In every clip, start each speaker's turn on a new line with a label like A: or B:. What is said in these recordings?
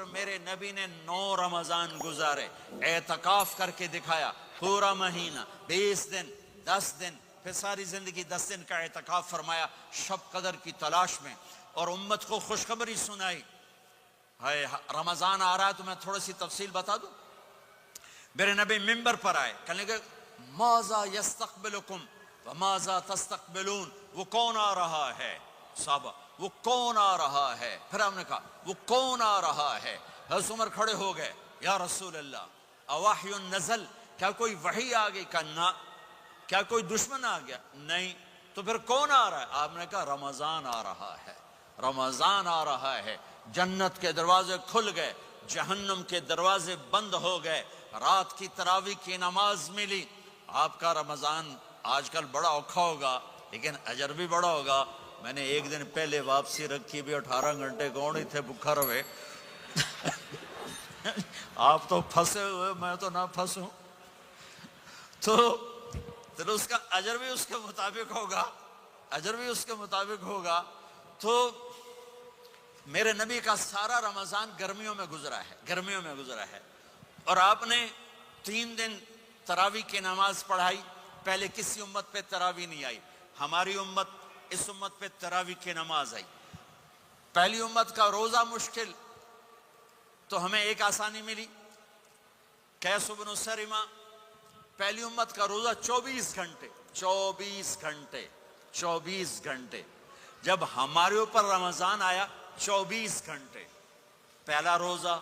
A: میرے نبی نے 9 رمضان گزارے، اعتکاف کر کے دکھایا، پورا مہینہ 20 دن 10 دن، پھر ساری زندگی 10 دن کا اعتکاف فرمایا شب قدر کی تلاش میں، اور امت کو خوشخبری سنائی۔ رمضان آ رہا ہے تو میں تھوڑی سی تفصیل بتا دوں۔ میرے نبی ممبر پر آئے، کہنے لگے ماذا یستقبلکم وماذا تستقبلون، وہ کون آ رہا ہے صحابہ، وہ کون آ رہا ہے؟ پھر ہم نے کہا وہ کون آ رہا ہے؟ حضرت عمر کھڑے ہو گئے، یا رسول اللہ اوحی نزل، کیا کوئی وحی آ گئی؟ کہا نہ۔ کیا کوئی دشمن آ گیا؟ نہیں۔ تو پھر کون آ رہا ہے؟ آپ نے کہا رمضان آ رہا ہے، رمضان آ رہا ہے۔ جنت کے دروازے کھل گئے، جہنم کے دروازے بند ہو گئے، رات کی تراویح کی نماز ملی۔ آپ کا رمضان آج کل بڑا اوکھا ہوگا لیکن اجر بھی بڑا ہوگا۔ میں نے ایک دن پہلے واپسی رکھی بھی 18 گھنٹے کون ہی تھے بکھر ہوئے آپ تو پھنسے ہوئے، میں تو نہ پھنسوں، تو اس کا اجر بھی اس کے مطابق ہوگا، اجر بھی اس کے مطابق ہوگا۔ تو میرے نبی کا سارا رمضان گرمیوں میں گزرا ہے، گرمیوں میں گزرا ہے، اور آپ نے 3 دن تراویح کی نماز پڑھائی۔ پہلے کسی امت پہ تراویح نہیں آئی، ہماری امت، اس امت پہ تراویح کی نماز آئی۔ پہلی امت کا روزہ مشکل، تو ہمیں ایک آسانی ملی، قیس بن سرمہ، پہلی امت کا روزہ 24 گھنٹے، 24 گھنٹے، 24 گھنٹے۔ جب ہمارے اوپر رمضان آیا 24 گھنٹے، پہلا روزہ،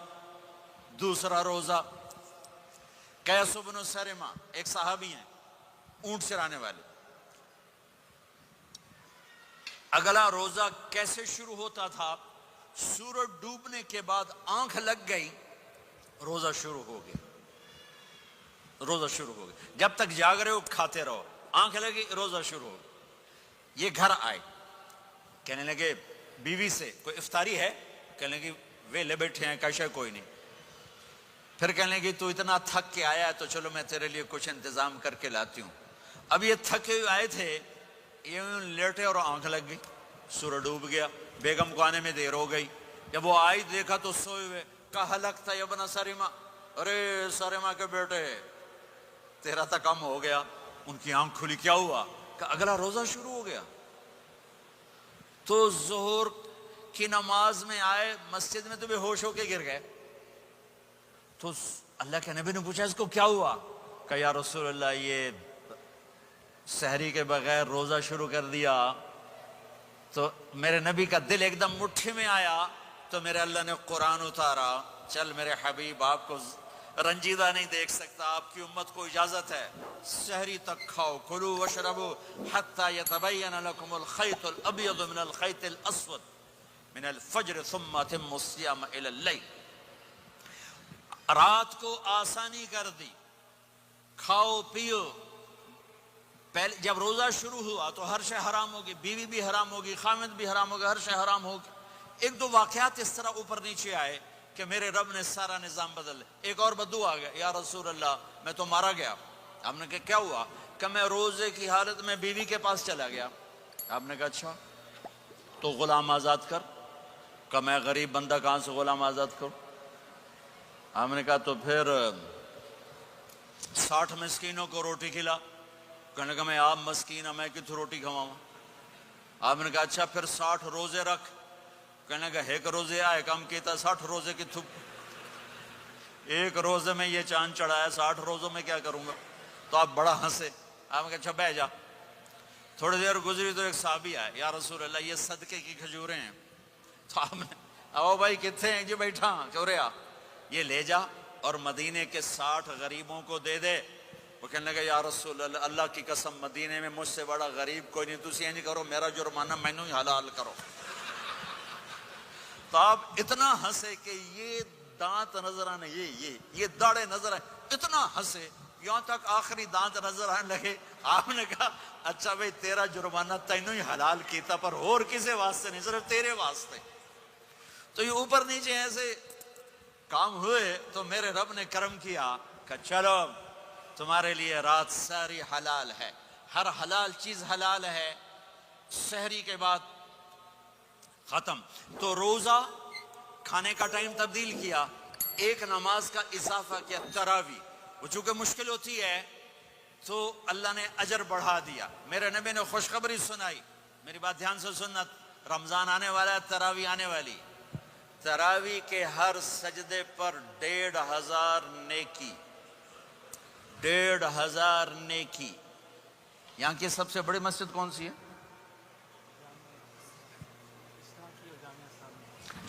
A: دوسرا روزہ۔ قیس بن سرمہ ایک صحابی ہیں، اونٹ چرانے والے۔ اگلا روزہ کیسے شروع ہوتا تھا؟ سورج ڈوبنے کے بعد آنکھ لگ گئی، روزہ شروع ہو گیا، روزہ شروع ہو گیا۔ جب تک جاگ رہے ہو کھاتے رہو، آنکھ لگی روزہ شروع ہو گیا۔ یہ گھر آئے، کہنے لگے بیوی سے کوئی افطاری ہے؟ کہنے لگے ویلے بیٹھے ہیں، کیسے کوئی نہیں۔ پھر کہنے لگے تو اتنا تھک کے آیا ہے تو چلو میں تیرے لیے کچھ انتظام کر کے لاتی ہوں۔ اب یہ تھکے ہوئے آئے تھے، یہ لیٹے اور آنکھ لگ گئی، سورج ڈوب گیا، بیگم کو آنے میں دیر ہو گئی۔ جب وہ آئی دیکھا تو سوئے ہوئے، کہا لگتا ہے ابن سرمہ، ارے سرمہ کے بیٹے تیرا تو کم ہو گیا۔ ان کی آنکھ کھلی، کیا ہوا؟ کہ اگلا روزہ شروع ہو گیا۔ تو ظہر کی نماز میں آئے مسجد میں تو بے ہوش ہو کے گر گئے۔ تو اللہ کے نبی نے پوچھا اس کو کیا ہوا؟ کہ یا رسول اللہ یہ سحری کے بغیر روزہ شروع کر دیا۔ تو میرے نبی کا دل ایک دم مٹھی میں آیا، تو میرے اللہ نے قرآن اتارا، چل میرے حبیب آپ کو رنجیدہ نہیں دیکھ سکتا، آپ کی امت کو اجازت ہے سحری تک کھاؤ، کلوا واشربوا حتی یتبین لکم الخیط الابیض من الخیط الاسود من الفجر ثم اتموا الصیام الی اللیل۔ رات کو آسانی کر دی، کھاؤ پیو۔ پہلے جب روزہ شروع ہوا تو ہر شے حرام ہوگی، بیوی بھی حرام ہوگی، خامد بھی حرام ہوگا، ہر شے حرام ہوگی۔ ایک دو واقعات اس طرح اوپر نیچے آئے کہ میرے رب نے سارا نظام بدل لیا۔ ایک اور بدو آ گیا، یا رسول اللہ میں تو مارا گیا۔ آپ نے کہا کیا ہوا؟ کہ میں روزے کی حالت میں بیوی کے پاس چلا گیا۔ آپ نے کہا اچھا تو غلام آزاد کر۔ کہ میں غریب بندہ کہاں سے غلام آزاد کروں؟ آپ نے کہا تو پھر 60 مسکینوں کو روٹی کھلا۔ کہنے لگا میں آپ مسکین ہوں، میں کتوں روٹی کھواؤں؟ آپ نے کہا اچھا پھر 60 روزے رکھ۔ کہنے لگا ایک روزے آئے کم کیتا، 60 روزے کتوں؟ ایک روزے میں یہ چاند چڑھایا، 60 روزوں میں کیا کروں گا؟ تو آپ بڑا ہنسے۔ آپ نے کہا اچھا بیٹھ جا۔ تھوڑی دیر گزری تو ایک صحابی آئے، یا رسول اللہ یہ صدقے کی کھجوریں ہیں۔ تو آپ نے او بھائی کتنے ہیں؟ جی بیٹھا چورے آ، یہ لے جا اور مدینے کے 60 غریبوں کو دے دے۔ وہ کہنے لگا یا رسول اللہ اللہ کی قسم مدینے میں مجھ سے بڑا غریب کوئی نہیں، تسی یہ نہیں کرو، میرا جرمانہ مینوں ہی حلال کرو۔ تو آپ اتنا ہنسے کہ یہ دانت نظر آنے، یہ داڑے نظر آئے، اتنا ہنسے یہاں تک آخری دانت نظر آنے لگے۔ آپ نے کہا اچھا بھائی تیرا جرمانہ تینوں ہی حلال کیتا، پر اور کسے واسطے نہیں، صرف تیرے واسطے۔ تو یہ اوپر نیچے ایسے کام ہوئے تو میرے رب نے کرم کیا کہ چلو تمہارے لیے رات ساری حلال ہے، ہر حلال چیز حلال ہے۔ سحری کے بعد ختم۔ تو روزہ کھانے کا ٹائم تبدیل کیا، ایک نماز کا اضافہ کیا، تراوی، وہ چونکہ مشکل ہوتی ہے تو اللہ نے اجر بڑھا دیا۔ میرے نبی نے خوشخبری سنائی، میری بات دھیان سے سننا، رمضان آنے والا ہے، تراوی آنے والی، تراوی کے ہر سجدے پر 1500 نیکی، 1500 نیکی۔ یہاں کی سب سے بڑی مسجد کون سی ہے؟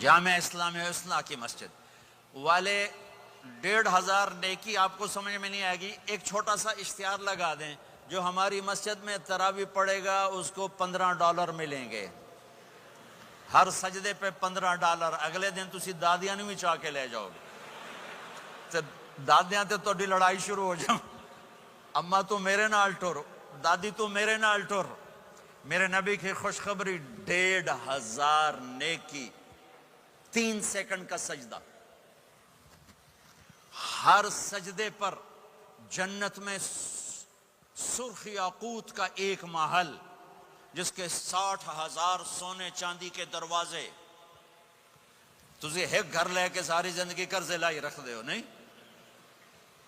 A: جامعہ اسلامیہ حسنہ کی مسجد والے 1500 نیکی آپ کو سمجھ میں نہیں آئے گی۔ ایک چھوٹا سا اشتہار لگا دیں، جو ہماری مسجد میں تراوی پڑے گا اس کو $15 ملیں گے، ہر سجدے پہ $15۔ اگلے دن تسی دادیاں نہیں چاہ کے لے جاؤ گے، دادیاں تے تھوڑی لڑائی شروع ہو جاؤ، اماں تو میرے نال ٹر، دادی تو میرے نال ٹر۔ میرے نبی کی خوشخبری، 1500 نیکی، 3 سیکنڈ کا سجدہ، ہر سجدے پر جنت میں سرخ یاقوت کا ایک محل جس کے 60,000 سونے چاندی کے دروازے۔ تجھے ایک گھر لے کے ساری زندگی قرضے لائی رکھ دے ہو نہیں،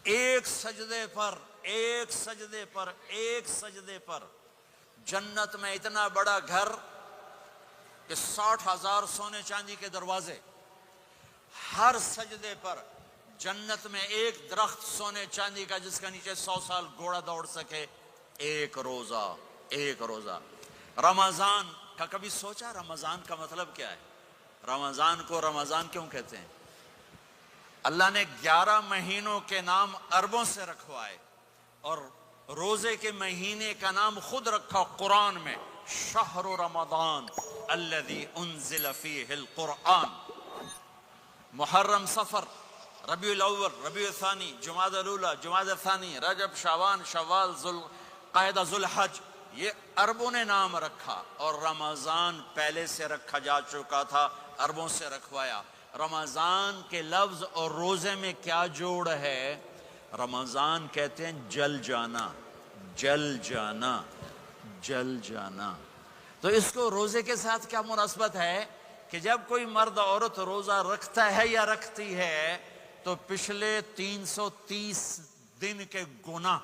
A: ایک سجدے پر، ایک سجدے پر، ایک سجدے پر جنت میں اتنا بڑا گھر کہ 60,000 سونے چاندی کے دروازے، ہر سجدے پر جنت میں ایک درخت سونے چاندی کا جس کا نیچے 100 سال گھوڑا دوڑ سکے، ایک روزہ، ایک روزہ۔ رمضان کا کبھی سوچا رمضان کا مطلب کیا ہے؟ رمضان کو رمضان کیوں کہتے ہیں؟ اللہ نے 11 مہینوں کے نام عربوں سے رکھوائے اور روزے کے مہینے کا نام خود رکھا قرآن میں، شہر رمضان الذی انزل فیہ القرآن۔ محرم، صفر، ربیع الاول، ربیع الثانی، جمادی الاولی، جمادی الثانی، رجب، شعبان، شوال، قعدہ، ذوالحج، یہ عربوں نے نام رکھا، اور رمضان پہلے سے رکھا جا چکا تھا، عربوں سے رکھوایا۔ رمضان کے لفظ اور روزے میں کیا جوڑ ہے؟ رمضان کہتے ہیں جل جانا، جل جانا، جل جانا۔ تو اس کو روزے کے ساتھ کیا مناسبت ہے کہ جب کوئی مرد عورت روزہ رکھتا ہے یا رکھتی ہے تو پچھلے 330 دن کے گناہ،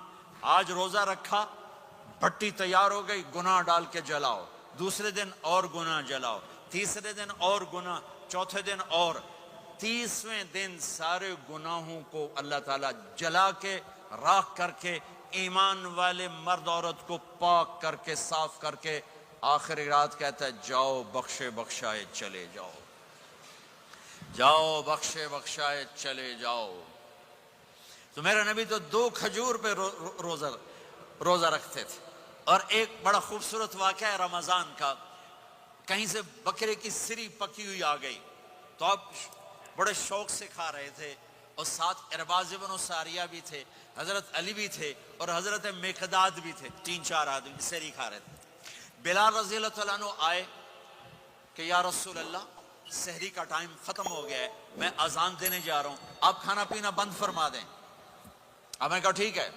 A: آج روزہ رکھا، بھٹی تیار ہو گئی، گناہ ڈال کے جلاؤ، دوسرے دن اور گناہ جلاؤ، تیسرے دن اور گناہ، چوتھے دن اور، 30ویں دن سارے گناہوں کو اللہ تعالیٰ جلا کے، راکھ کر کے، ایمان والے مرد عورت کو پاک کر کے، صاف کر کے، آخری رات کہتا ہے جاؤ بخشے بخشائے چلے جاؤ، جاؤ بخشے بخشائے چلے جاؤ۔ تو میرا نبی تو 2 کھجور پہ روزہ رکھتے تھے۔ اور ایک بڑا خوبصورت واقعہ ہے رمضان کا، کہیں سے بکرے کی سری پکی ہوئی آ گئی تو آپ بڑے شوق سے کھا رہے تھے، اور ساتھ ارباز بن ساریہ بھی تھے، حضرت علی بھی تھے، اور حضرت مقداد بھی تھے، 3-4 آدمی سری کھا رہے تھے۔ بلال رضی اللہ عنہ آئے کہ یا رسول اللہ، سحری کا ٹائم ختم ہو گیا ہے، میں اذان دینے جا رہا ہوں، آپ کھانا پینا بند فرما دیں۔ اب میں کہا ٹھیک ہے،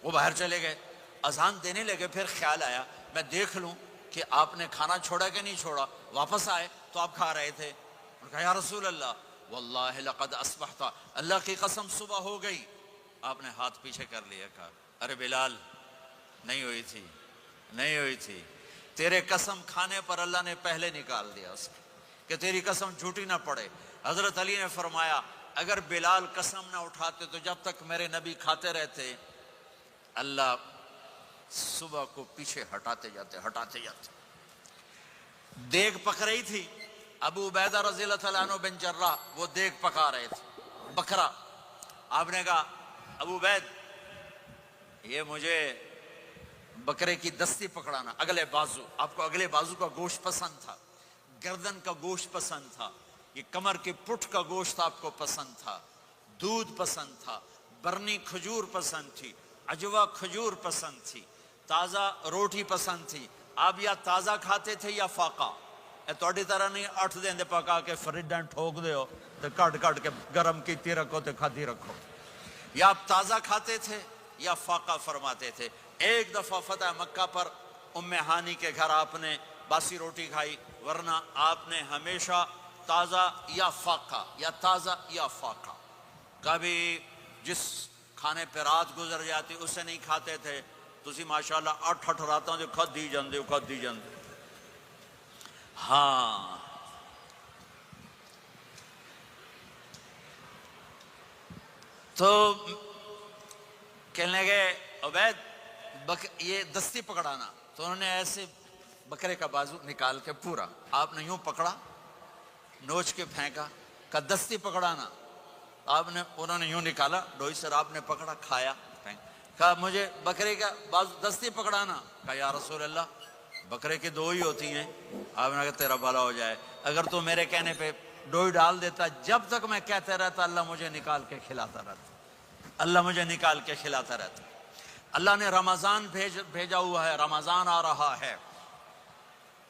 A: وہ باہر چلے گئے، اذان دینے لگے، پھر خیال آیا میں دیکھ لوں کہ آپ نے کھانا چھوڑا کہ نہیں چھوڑا۔ واپس آئے تو آپ کھا رہے تھے، انہوں نے کہا یا رسول اللہ واللہ لقد اصبحت، اللہ کی قسم صبح ہو گئی۔ آپ نے ہاتھ پیچھے کر لیا، کہا ارے بلال، نہیں ہوئی تھی، نہیں ہوئی تھی، تیرے قسم کھانے پر اللہ نے پہلے نکال دیا اس کو، کہ تیری قسم جھوٹی نہ پڑے۔ حضرت علی نے فرمایا اگر بلال قسم نہ اٹھاتے تو جب تک میرے نبی کھاتے رہتے، اللہ صبح کو پیچھے ہٹاتے جاتے، ہٹاتے جاتے۔ دیگ پک رہی تھی، ابو عبیدہ رضی اللہ تعالیٰ عنہ بن جراح وہ دیگ پکا رہے تھے، بکرا۔ آپ نے کہا ابو عبید، یہ مجھے بکرے کی دستی پکڑانا، اگلے بازو، آپ کو اگلے بازو کا گوشت پسند تھا، گردن کا گوشت پسند تھا، یہ کمر کے پٹھ کا گوشت آپ کو پسند تھا، دودھ پسند تھا، برنی کھجور پسند تھی، عجوا کھجور پسند تھی، تازہ روٹی پسند تھی۔ آپ یا تازہ کھاتے تھے یا فاقہ، توڑی طرح نہیں 8 دن دے پکا کے فریڈاں ٹھوک دے ہو تو کٹ کٹ کے گرم کیتی رکھو تو کھاتی رکھو، یا آپ تازہ کھاتے تھے یا فاقہ فرماتے تھے۔ ایک دفعہ فتح مکہ پر ام ہانی کے گھر آپ نے باسی روٹی کھائی، ورنہ آپ نے ہمیشہ تازہ یا فاقہ یا تازہ یا فاقہ. کبھی جس کھانے پہ رات گزر جاتی اسے نہیں کھاتے تھے, تسی ماشاءاللہ 8 راتوں جو کھدی جاندے. ہاں تو کہنے لگے عبید یہ دستی پکڑانا. تو انہوں نے ایسے بکرے کا بازو نکال کے پورا آپ نے یوں پکڑا, نوچ کے پھینکا. کہا دستی پکڑانا. انہوں نے یوں نکالا ڈوئی سر, آپ نے پکڑا, کھایا, کہا مجھے بکرے کا بازو دستی پکڑانا. کہا یا رسول اللہ بکرے کی 2 ہی ہوتی ہیں. آپ نے کہا تیرا بھلا ہو جائے, اگر تو میرے کہنے پہ ڈوئی ڈال دیتا, جب تک میں کہتے رہتا اللہ مجھے نکال کے کھلاتا رہتا, اللہ مجھے نکال کے کھلاتا رہتا. اللہ نے رمضان بھیجا ہوا ہے, رمضان آ رہا ہے,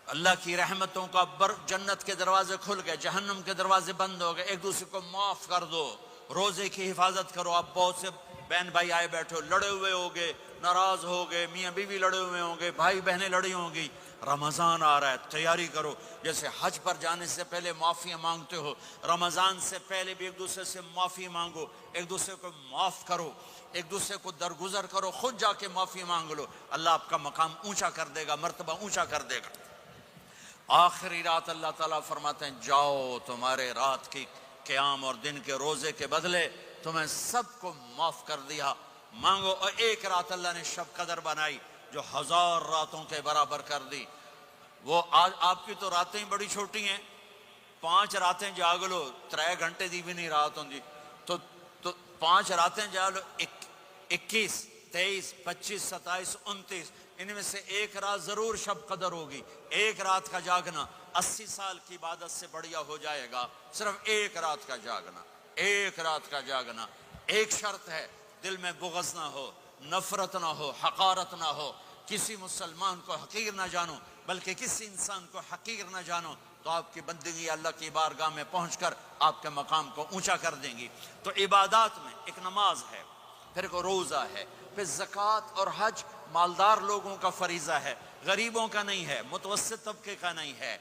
A: اللہ کی رحمتوں کا جنت کے دروازے کھل گئے, جہنم کے دروازے بند ہو گئے. ایک دوسرے کو معاف کر دو, روزے کی حفاظت کرو. آپ بہت سے بہن بھائی آئے بیٹھے ہو, لڑے ہوئے ہوگے, ناراض ہوگے, میاں بیوی لڑے ہوئے ہوں گے, بھائی بہنیں لڑی ہوں گی. رمضان آ رہا ہے, تیاری کرو. جیسے حج پر جانے سے پہلے معافیاں مانگتے ہو, رمضان سے پہلے بھی ایک دوسرے سے معافی مانگو, ایک دوسرے کو معاف کرو, ایک دوسرے کو درگزر کرو, خود جا کے معافی مانگ لو. اللہ آپ کا مقام اونچا کر دے گا, مرتبہ اونچا کر دے گا. آخری رات اللہ تعالیٰ فرماتے ہیں جاؤ, تمہارے رات کی قیام اور دن کے روزے کے بدلے تمہیں سب کو معاف کر دیا, مانگو. اور ایک رات اللہ نے شب قدر بنائی جو 1000 راتوں کے برابر کر دی. وہ آج آپ کی تو راتیں بڑی چھوٹی ہیں, 5 راتیں جاگ لو, 3 گھنٹے دی بھی نہیں رات ہوں. تو 5 راتیں جاگ لو, 21, 23, 25, 27, 29, ان میں سے ایک رات ضرور شب قدر ہوگی. ایک رات کا جاگنا 80 سال کی عبادت سے بڑھیا ہو جائے گا. صرف ایک رات کا جاگنا, ایک رات کا جاگنا. ایک شرط ہے, دل میں بغض نہ ہو, نفرت نہ ہو, حقارت نہ ہو, کسی مسلمان کو حقیر نہ جانو, بلکہ کسی انسان کو حقیر نہ جانو, تو آپ کی بندگی اللہ کی بارگاہ میں پہنچ کر آپ کے مقام کو اونچا کر دیں گی. تو عبادات میں ایک نماز ہے, پھر ایک روزہ ہے, پھر زکوٰۃ اور حج مالدار لوگوں کا فریضہ ہے, غریبوں کا نہیں ہے, متوسط طبقے کا نہیں ہے.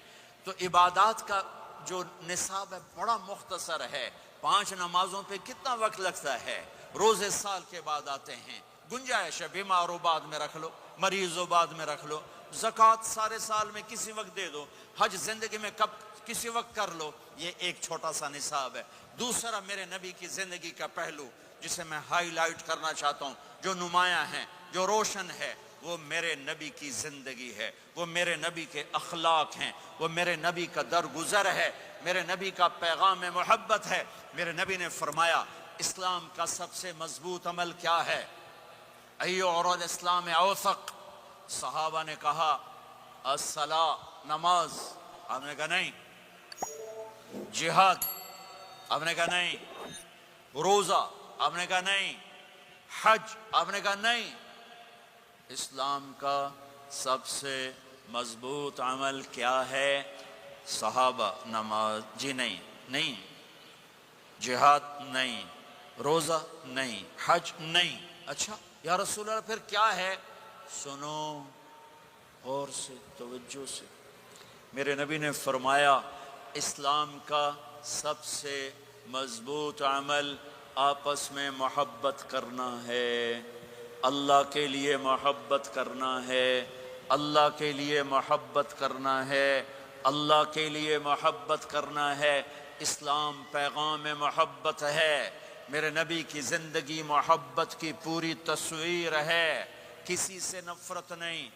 A: تو عبادات کا جو نصاب ہے بڑا مختصر ہے. 5 نمازوں پہ کتنا وقت لگتا ہے, روزے سال کے بعد آتے ہیں, گنجائش ہے, بیمار ہو بعد میں رکھ لو, مریض ہو بعد میں رکھ لو, زکوٰۃ سارے سال میں کسی وقت دے دو, حج زندگی میں کب کسی وقت کر لو. یہ ایک چھوٹا سا نصاب ہے. دوسرا میرے نبی کی زندگی کا پہلو جسے میں ہائی لائٹ کرنا چاہتا ہوں, جو نمایاں ہے, جو روشن ہے, وہ میرے نبی کی زندگی ہے, وہ میرے نبی کے اخلاق ہیں, وہ میرے نبی کا درگزر ہے, میرے نبی کا پیغام محبت ہے. میرے نبی نے فرمایا اسلام کا سب سے مضبوط عمل کیا ہے؟ ایو عروض اسلام اوثق. صحابہ نے کہا الصلاۃ, نماز. آپ نے کہا نہیں. جہاد. آپ نے کہا نہیں. روزہ. آپ نے کہا نہیں. حج. آپ نے کہا نہیں. اسلام کا سب سے مضبوط عمل کیا ہے؟ صحابہ نماز. جی نہیں. جہاد نہیں, روزہ نہیں, حج نہیں. اچھا یا رسول اللہ پھر کیا ہے؟ سنو غور سے, توجہ سے. میرے نبی نے فرمایا اسلام کا سب سے مضبوط عمل آپس میں محبت کرنا ہے, اللہ کے لیے محبت کرنا ہے, اللہ کے لیے محبت کرنا ہے, اللہ کے لیے محبت کرنا ہے. اسلام پیغام محبت ہے. میرے نبی کی زندگی محبت کی پوری تصویر ہے. کسی سے نفرت نہیں,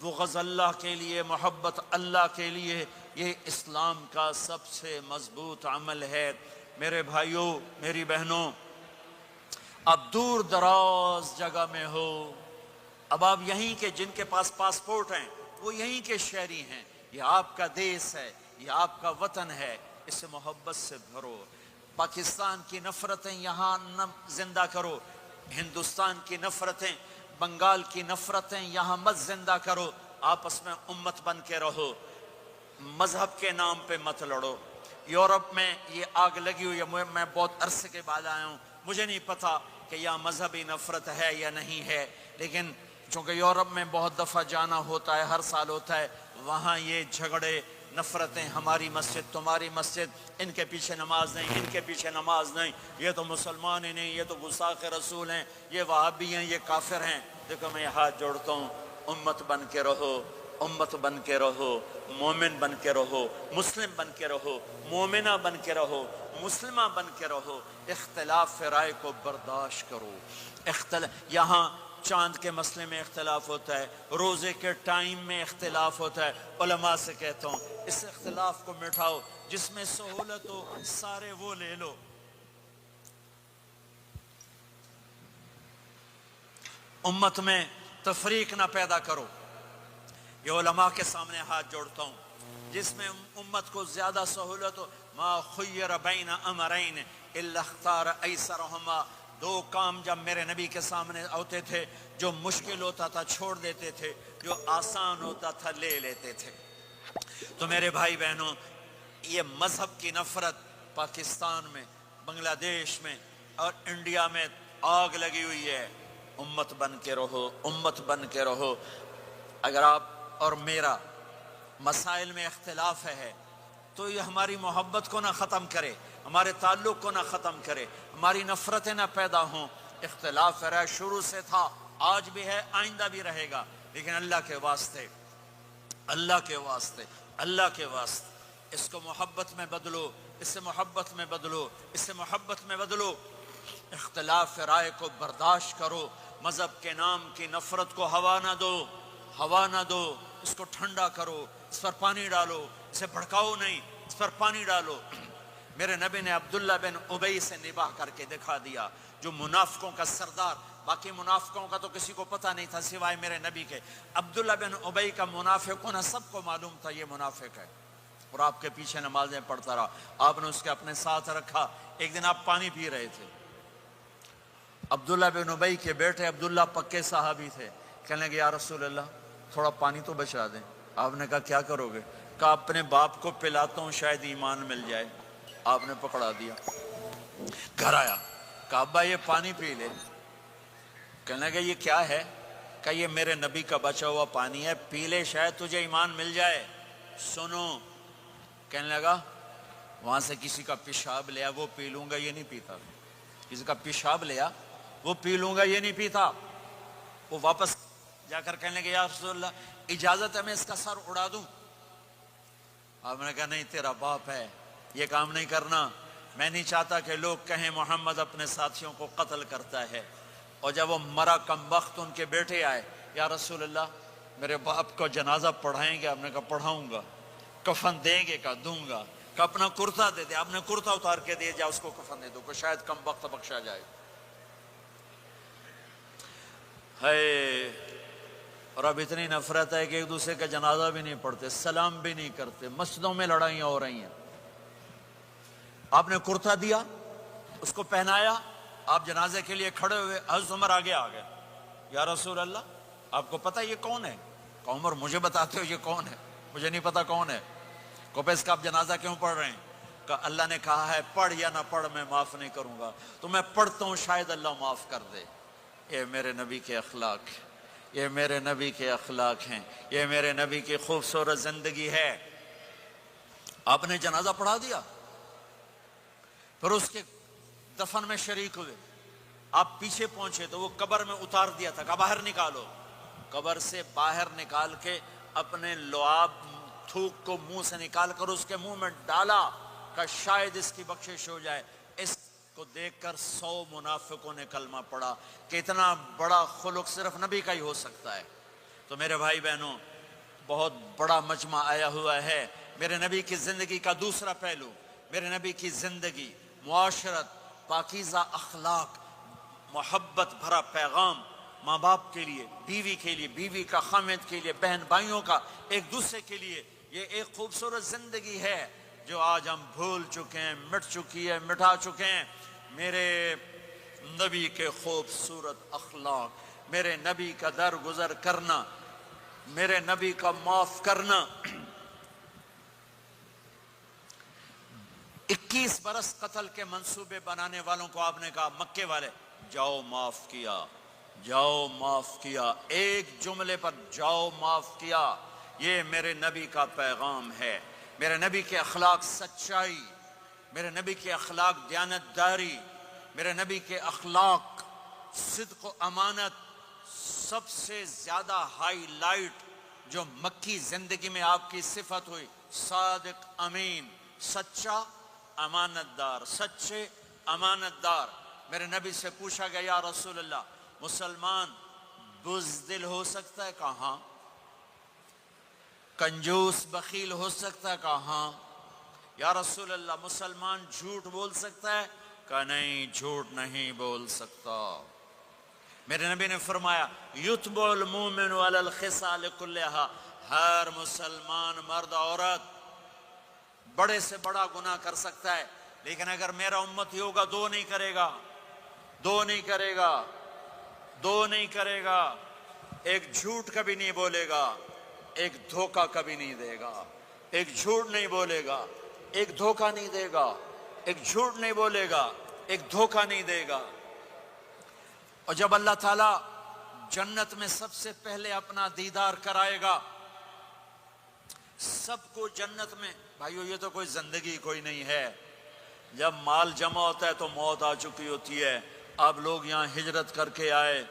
A: بغض اللہ کے لیے, محبت اللہ کے لیے. یہ اسلام کا سب سے مضبوط عمل ہے. میرے بھائیوں, میری بہنوں, اب دور دراز جگہ میں ہو, اب آپ یہیں کے, جن کے پاس پاسپورٹ ہیں وہ یہیں کے شہری ہیں. یہ آپ کا دیس ہے, یہ آپ کا وطن ہے, اسے محبت سے بھرو. پاکستان کی نفرتیں یہاں نہ زندہ کرو, ہندوستان کی نفرتیں, بنگال کی نفرتیں یہاں مت زندہ کرو. آپس میں امت بن کے رہو, مذہب کے نام پہ مت لڑو. یورپ میں یہ آگ لگی ہوئی ہے, میں بہت عرصے کے بعد آیا ہوں, مجھے نہیں پتا کہ یہاں مذہبی نفرت ہے یا نہیں ہے, لیکن چونکہ یورپ میں بہت دفعہ جانا ہوتا ہے, ہر سال ہوتا ہے, وہاں یہ جھگڑے نفرتیں، ہماری مسجد تمہاری مسجد، ان کے پیچھے نماز نہیں، ان کے پیچھے نماز نہیں، یہ تو مسلمان ہی نہیں، یہ تو گستاخ رسول ہیں، یہ وہابی ہیں، یہ کافر ہیں۔ دیکھو میں یہ ہاتھ جوڑتا ہوں، امت بن کے رہو، امت بن کے رہو، مومن بن کے رہو، مسلم بن کے رہو، مومنہ بن کے رہو، مسلمہ بن کے رہو، اختلاف رائے کو برداشت کرو۔ یہاں چاند کے مسئلے میں اختلاف ہوتا ہے، روزے کے ٹائم میں اختلاف ہوتا ہے، علماء سے کہتا ہوں اس اختلاف کو مٹھاؤ، جس میں سہولت ہو سارے وہ لے لو۔ امت میں تفریق نہ پیدا کرو۔ یہ علماء کے سامنے ہاتھ جوڑتا ہوں، جس میں امت کو زیادہ سہولت ہو، ما خیر بین امرین الا اختار ایسرہما، دو کام جب میرے نبی کے سامنے ہوتے تھے، جو مشکل ہوتا تھا چھوڑ دیتے تھے، جو آسان ہوتا تھا لے لیتے تھے۔ تو میرے بھائی بہنوں، یہ مذہب کی نفرت پاکستان میں، بنگلہ دیش میں اور انڈیا میں آگ لگی ہوئی ہے۔ امت بن کے رہو، امت بن کے رہو۔ اگر آپ اور میرا مسائل میں اختلاف ہے تو یہ ہماری محبت کو نہ ختم کرے، ہمارے تعلق کو نہ ختم کرے، ہماری نفرتیں نہ پیدا ہوں۔ اختلاف رائے شروع سے تھا، آج بھی ہے، آئندہ بھی رہے گا، لیکن اللہ کے واسطے، اللہ کے واسطے، اللہ کے واسطے اس کو محبت میں بدلو، اس سے محبت میں بدلو، اس سے محبت میں بدلو۔ اختلاف رائے کو برداشت کرو، مذہب کے نام کی نفرت کو ہوا نہ دو، ہوا نہ دو، اس کو ٹھنڈا کرو، اس پر پانی ڈالو، اسے بھڑکاؤ نہیں، اس پر پانی ڈالو۔ میرے نبی نے عبداللہ بن ابی سے نباہ کر کے دکھا دیا، جو منافقوں کا سردار، باقی منافقوں کا تو کسی کو پتہ نہیں تھا سوائے میرے نبی کے، عبداللہ بن ابی کا منافق ہونا سب کو معلوم تھا، یہ منافق ہے، اور آپ کے پیچھے نمازیں پڑھتا رہا، آپ نے اس کے اپنے ساتھ رکھا۔ ایک دن آپ پانی پی رہے تھے، عبداللہ بن ابی کے بیٹے عبداللہ پکے صحابی تھے، کہنے لگے یا رسول اللہ تھوڑا پانی تو بچا دیں۔ آپ نے کہا کیا کرو گے؟ کہا اپنے باپ کو پلاتا ہوں شاید ایمان مل جائے۔ آپ نے پکڑا دیا، گھر آیا، کہا ابا یہ پانی پی لے۔ کہنے لگے یہ کیا ہے؟ کہا یہ میرے نبی کا بچا ہوا پانی ہے، پی لے شاید تجھے ایمان مل جائے۔ سنو، کہنے لگا وہاں سے کسی کا پیشاب لیا وہ پی لوں گا، یہ نہیں پیتا۔ کسی کا پیشاب لیا وہ پی لوں گا، یہ نہیں پیتا۔ وہ واپس جا کر کہنے لگے یا رسول اللہ اجازت ہے میں اس کا سر اڑا دوں؟ آپ نے کہا نہیں، تیرا باپ ہے، یہ کام نہیں کرنا، میں نہیں چاہتا کہ لوگ کہیں محمد اپنے ساتھیوں کو قتل کرتا ہے۔ اور جب وہ مرا کم وقت ان کے بیٹے آئے، یا رسول اللہ میرے باپ کو جنازہ پڑھائیں گے؟ آپ نے کہا پڑھاؤں گا۔ کفن دیں گے؟ کہا دوں گا۔ کہ اپنا کرتا دے دے۔ آپ نے کرتا اتار کے دیا، جا اس کو کفن دے دو کہ شاید کم وقت بخشا جائے۔ ہے، اور اب اتنی نفرت ہے کہ ایک دوسرے کا جنازہ بھی نہیں پڑھتے، سلام بھی نہیں کرتے، مسجدوں میں لڑائیاں ہو رہی ہیں۔ آپ نے کرتا دیا، اس کو پہنایا، آپ جنازے کے لیے کھڑے ہوئے، حضرت عمر آگے آ گئے، یا رسول اللہ آپ کو پتہ یہ کون ہے؟ کہ عمر مجھے بتاتے ہو یہ کون ہے؟ مجھے نہیں پتا کون ہے۔ کو پہ اس کا آپ جنازہ کیوں پڑھ رہے ہیں؟ کہ اللہ نے کہا ہے پڑھ یا نہ پڑھ میں معاف نہیں کروں گا، تو میں پڑھتا ہوں شاید اللہ معاف کر دے۔ یہ میرے نبی کے اخلاق ہیں، یہ میرے نبی کے اخلاق ہیں، یہ میرے نبی کی خوبصورت زندگی ہے۔ آپ نے جنازہ پڑھا دیا، پھر اس کے دفن میں شریک ہوئے، آپ پیچھے پہنچے تو وہ قبر میں اتار دیا تھا، کہ باہر نکالو۔ قبر سے باہر نکال کے اپنے لعاب تھوک کو منہ سے نکال کر اس کے منہ میں ڈالا کہ شاید اس کی بخشش ہو جائے۔ اس کو دیکھ کر 100 منافقوں نے کلمہ پڑھا کہ اتنا بڑا خلق صرف نبی کا ہی ہو سکتا ہے۔ تو میرے بھائی بہنوں، بہت بڑا مجمع آیا ہوا ہے۔ میرے نبی کی زندگی کا دوسرا پہلو، میرے نبی کی زندگی، معاشرت، پاکیزہ اخلاق، محبت بھرا پیغام، ماں باپ کے لیے، بیوی کے لیے، بیوی کا خامد کے لیے، بہن بھائیوں کا ایک دوسرے کے لیے، یہ ایک خوبصورت زندگی ہے جو آج ہم بھول چکے ہیں، مٹ چکی ہے، مٹا چکے ہیں۔ میرے نبی کے خوبصورت اخلاق، میرے نبی کا درگزر کرنا، میرے نبی کا معاف کرنا۔ 21 برس قتل کے منصوبے بنانے والوں کو آپ نے کہا، مکے والے جاؤ معاف کیا، جاؤ معاف کیا، ایک جملے پر جاؤ معاف کیا۔ یہ میرے نبی کا پیغام ہے۔ میرے نبی کے اخلاق سچائی، میرے نبی کے اخلاق دیانتداری، میرے نبی کے اخلاق صدق و امانت، سب سے زیادہ ہائی لائٹ جو مکی زندگی میں آپ کی صفت ہوئی، صادق امین، سچا امانت دار، سچے امانت دار۔ میرے نبی سے پوچھا گیا یا رسول اللہ مسلمان بزدل ہو سکتا ہے؟ کہاں؟ کنجوس بخیل ہو سکتا ہے؟ کہاں؟ یا رسول اللہ مسلمان جھوٹ بول سکتا ہے؟ کہا نہیں، جھوٹ نہیں بول سکتا۔ میرے نبی نے فرمایا یتبع المومن علی الخصال کلھا، ہر مسلمان مرد عورت بڑے سے بڑا گناہ کر سکتا ہے، لیکن اگر میرا امتی ہوگا دو نہیں کرے گا، دو نہیں کرے گا، دو نہیں کرے گا، ایک جھوٹ کبھی نہیں بولے گا، ایک دھوکہ کبھی نہیں دے گا، ایک جھوٹ نہیں بولے گا، ایک دھوکہ نہیں دے گا، ایک جھوٹ نہیں بولے گا، ایک دھوکہ نہیں دے گا۔ اور جب اللہ تعالیٰ جنت میں سب سے پہلے اپنا دیدار کرائے گا، سب کو جنت میں، بھائیو یہ تو کوئی زندگی کوئی نہیں ہے، جب مال جمع ہوتا ہے تو موت آ چکی ہوتی ہے۔ اب لوگ یہاں ہجرت کر کے آئے،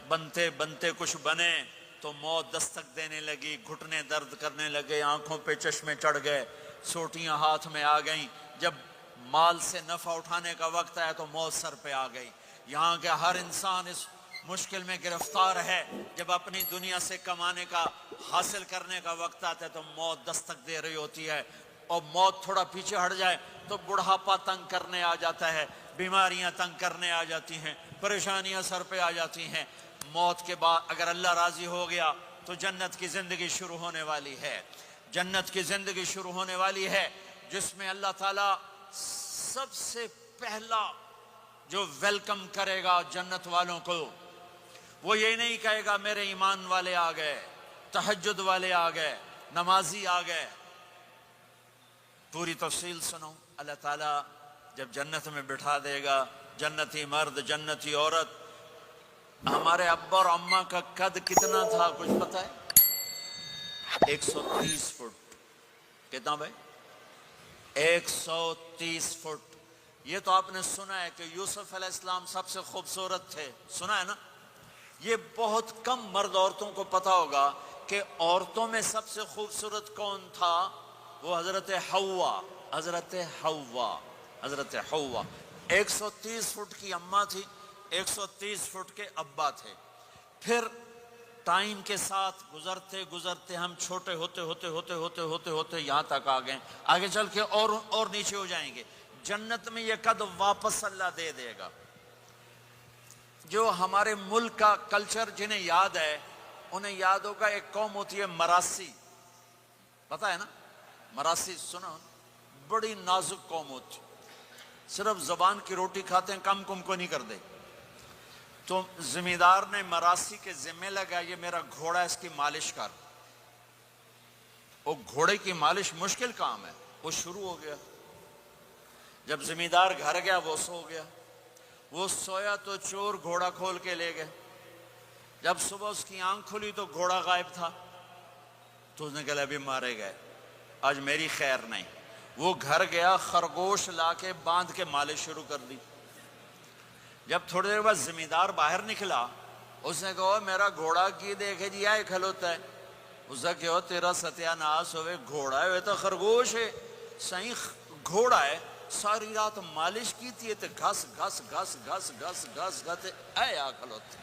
A: بنتے بنتے کچھ بنے تو موت دستک دینے لگی، گھٹنے درد کرنے لگے، آنکھوں پہ چشمے چڑھ گئے، سوٹیاں ہاتھ میں آ گئیں، جب مال سے نفع اٹھانے کا وقت آیا تو موت سر پہ آ گئی۔ یہاں کے ہر انسان اس مشکل میں گرفتار ہے، جب اپنی دنیا سے کمانے کا حاصل کرنے کا وقت آتا ہے تو موت دستک دے رہی ہوتی ہے، اور موت تھوڑا پیچھے ہٹ جائے تو بڑھاپا تنگ کرنے آ جاتا ہے، بیماریاں تنگ کرنے آ جاتی ہیں، پریشانیاں سر پہ آ جاتی ہیں۔ موت کے بعد اگر اللہ راضی ہو گیا تو جنت کی زندگی شروع ہونے والی ہے، جنت کی زندگی شروع ہونے والی ہے، جس میں اللہ تعالیٰ سب سے پہلا جو ویلکم کرے گا جنت والوں کو، وہ یہ نہیں کہے گا میرے ایمان والے آ گئے، تہجد والے آ گئے، نمازی آ گئے۔ پوری تفصیل سنو، اللہ تعالیٰ جب جنت میں بٹھا دے گا جنتی مرد جنتی عورت۔ ہمارے ابا اور اماں کا قد کتنا تھا کچھ پتہ ہے؟ 130 فٹ۔ کتنا بھائی؟ 130 فٹ۔ یہ تو آپ نے سنا ہے کہ یوسف علیہ السلام سب سے خوبصورت تھے، سنا ہے نا؟ یہ بہت کم مرد عورتوں کو پتہ ہوگا کہ عورتوں میں سب سے خوبصورت کون تھا؟ وہ حضرت حوا، حضرت حوا، حضرت حوا۔ 130 فٹ کی اماں تھی، 130 فٹ کے ابا تھے۔ پھر ٹائم کے ساتھ گزرتے گزرتے ہم چھوٹے ہوتے ہوتے ہوتے ہوتے ہوتے ہوتے یہاں تک آ گئے، آگے چل کے اور نیچے ہو جائیں گے۔ جنت میں یہ قد واپس اللہ دے دے گا۔ جو ہمارے ملک کا کلچر جنہیں یاد ہے انہیں یاد ہوگا، ایک قوم ہوتی ہے مراسی، پتہ ہے نا؟ مراسی سنا؟ بڑی نازک قوم ہوتی، صرف زبان کی روٹی کھاتے ہیں، کم کم کو نہیں کر دے۔ تو زمیندار نے مراسی کے ذمہ لگا یہ میرا گھوڑا ہے، اس کی مالش کر۔ وہ گھوڑے کی مالش مشکل کام ہے، وہ شروع ہو گیا۔ جب زمیندار گھر گیا وہ سو گیا، وہ سویا تو چور گھوڑا کھول کے لے گئے۔ جب صبح اس کی آنکھ کھلی تو گھوڑا غائب تھا، تو اس نے کہا ابھی مارے گئے، آج میری خیر نہیں۔ وہ گھر گیا، خرگوش لا کے باندھ کے مالش شروع کر دی۔ جب تھوڑی دیر بعد زمیندار باہر نکلا، اس نے کہا میرا گھوڑا کی دیکھے جی آئے کھلوتا ہے۔ اس نے کہا تیرا ستیہ ناس ہوئے، گھوڑا ہے وہ تو خرگوش ہے، صحیح گھوڑا ہے، ساری رات مالش کی تھی تو گھس گھس گھس گھس گھس گھس گھس اے آ کھلوتے۔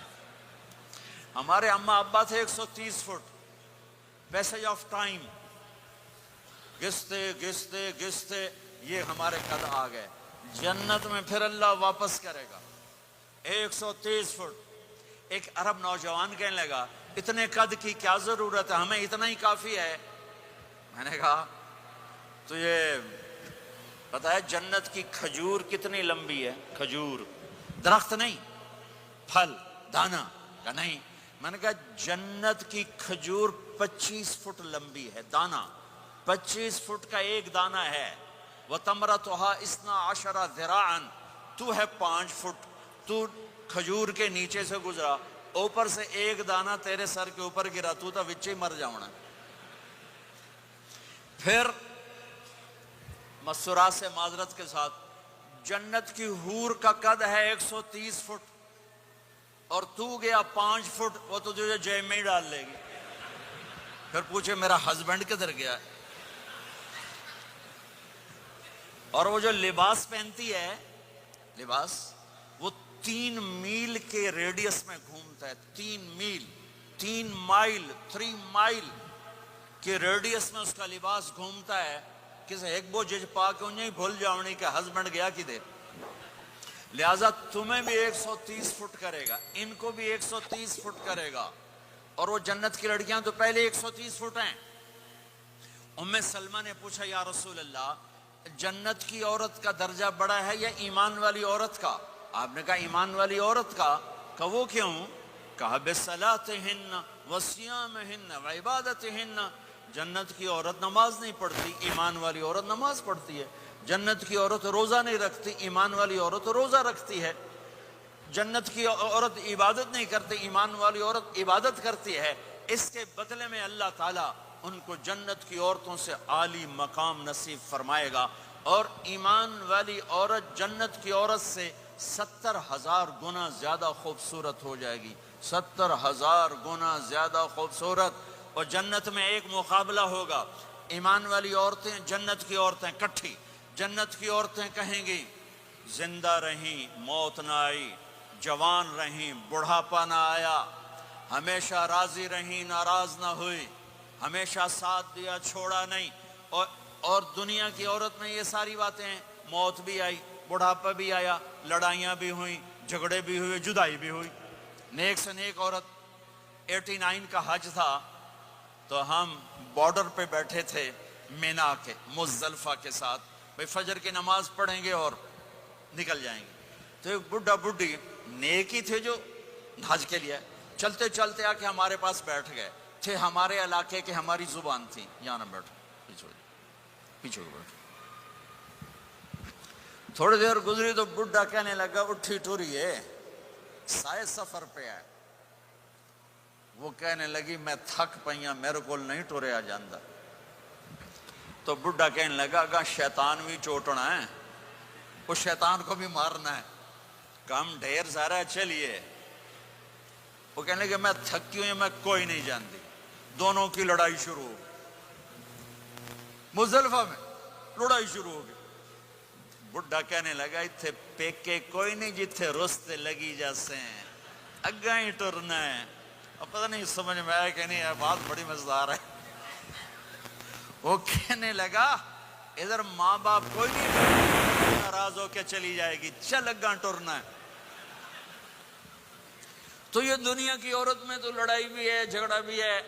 A: ہمارے اماں ابا تھے 130 فٹ، پیسج آف ٹائم، گھستے گھستے گھستے یہ ہمارے قد آ گئے۔ جنت میں پھر اللہ واپس کرے گا 130 فٹ۔ ایک عرب نوجوان کہنے لگا اتنے قد کی کیا ضرورت ہے، ہمیں اتنا ہی کافی ہے۔ میں نے کہا تو یہ پتہ ہے جنت کی کھجور کتنی لمبی ہے؟ کھجور درخت نہیں، پھل دانا کا نہیں۔ میں نے کہا جنت کی کھجور 25 فٹ لمبی ہے، دانا 25 فٹ کا ایک دانا ہے۔ وَتَمْرَتُهَا 12 ذِرَاعًا، تو ہے 5 فٹ، تو کھجور کے نیچے سے گزرا، اوپر سے ایک دانہ تیرے سر کے اوپر گرا، تو وچے ہی مر جاؤنا۔ پھر مسورات سے معذرت کے ساتھ، جنت کی حور کا قد ہے 130 فٹ اور تو گیا 5 فٹ، وہ تو تجھے جیب میں ہی ڈال لے گی. پھر پوچھے میرا ہسبینڈ کدھر گیا ہے؟ اور وہ جو لباس پہنتی ہے، لباس وہ 3 میل کے ریڈیس میں گھومتا ہے. 3 مائل کے ریڈیس میں اس کا لباس گھومتا ہے. کسی ایک بو جج پا کے انہیں بھول جاؤنی کہ ہسبینڈ گیا کی دے. لہٰذا تمہیں بھی 130 فٹ کرے گا، ان کو بھی 130 فٹ کرے گا. اور وہ جنت کی لڑکیاں تو پہلے 130 فٹ ہیں. ام سلمہ نے پوچھا یا رسول اللہ، جنت کی عورت کا درجہ بڑا ہے یا ایمان والی عورت کا؟ آپ نے کہا ایمان والی عورت کا. کہ وہ کیوں؟ کہا بصلاتہن وصیامہن وعبادتہن. جنت کی عورت نماز نہیں پڑھتی، ایمان والی عورت نماز پڑھتی ہے. جنت کی عورت روزہ نہیں رکھتی، ایمان والی عورت روزہ رکھتی ہے. جنت کی عورت عبادت نہیں کرتی، ایمان والی عورت عبادت کرتی ہے. اس کے بدلے میں اللہ تعالیٰ ان کو جنت کی عورتوں سے عالی مقام نصیب فرمائے گا. اور ایمان والی عورت جنت کی عورت سے 70,000 گنا زیادہ خوبصورت ہو جائے گی. 70,000 گنا زیادہ خوبصورت. اور جنت میں ایک مقابلہ ہوگا. ایمان والی عورتیں، جنت کی عورتیں کٹھی. جنت کی عورتیں کہیں گی زندہ رہیں موت نہ آئی، جوان رہیں بڑھاپا نہ آیا، ہمیشہ راضی رہیں ناراض نہ ہوئی، ہمیشہ ساتھ دیا چھوڑا نہیں. اور دنیا کی عورت میں یہ ساری باتیں ہیں، موت بھی آئی، بڑھاپا بھی آیا، لڑائیاں بھی ہوئیں، جھگڑے بھی ہوئے، جدائی بھی ہوئی. نیک سے نیک عورت. 89 کا حج تھا تو ہم بارڈر پہ بیٹھے تھے مینا کے مزدلفہ کے ساتھ. بھئی فجر کی نماز پڑھیں گے اور نکل جائیں گے. تو ایک بڈھا بڈھی نیک ہی تھے جو حج کے لیے چلتے چلتے آ کے ہمارے پاس بیٹھ گئے. تھے ہمارے علاقے کے، ہماری زبان تھی. یہاں نہ بیٹھو، پیچھے کو بیٹھو. تھوڑی دیر گزری تو بڈھا کہنے لگا اٹھی ٹوری ہے، سائے سفر پہ آئے. وہ کہنے لگی میں تھک پئیاں، میرے کو نہیں ٹوریا جاندہ. تو بڈھا کہنے لگا اگا شیطان بھی چوٹنا ہے، اس شیطان کو بھی مارنا ہے، کام ڈھیر سارا چلیے. وہ کہنے لگے میں تھکی ہوں، میں کوئی نہیں جانتی. دونوں کی لڑائی شروع ہو گئی. مزدلفہ میں لڑائی شروع ہو گئی. بڈھا کہنے لگا اتھے پیکے کوئی نہیں جتھے رستے لگی جیسے ہیں، اگا ہی ٹرنا ہے. اب پتہ نہیں سمجھ میں آیا کہ نہیں، بات بڑی مزدار ہے. وہ کہنے لگا ادھر ماں باپ کوئی نہیں، ناراض ہو کے چلی جائے گی، چل اگا ٹرنا ہے. تو یہ دنیا کی عورت میں تو لڑائی بھی ہے، جھگڑا بھی ہے.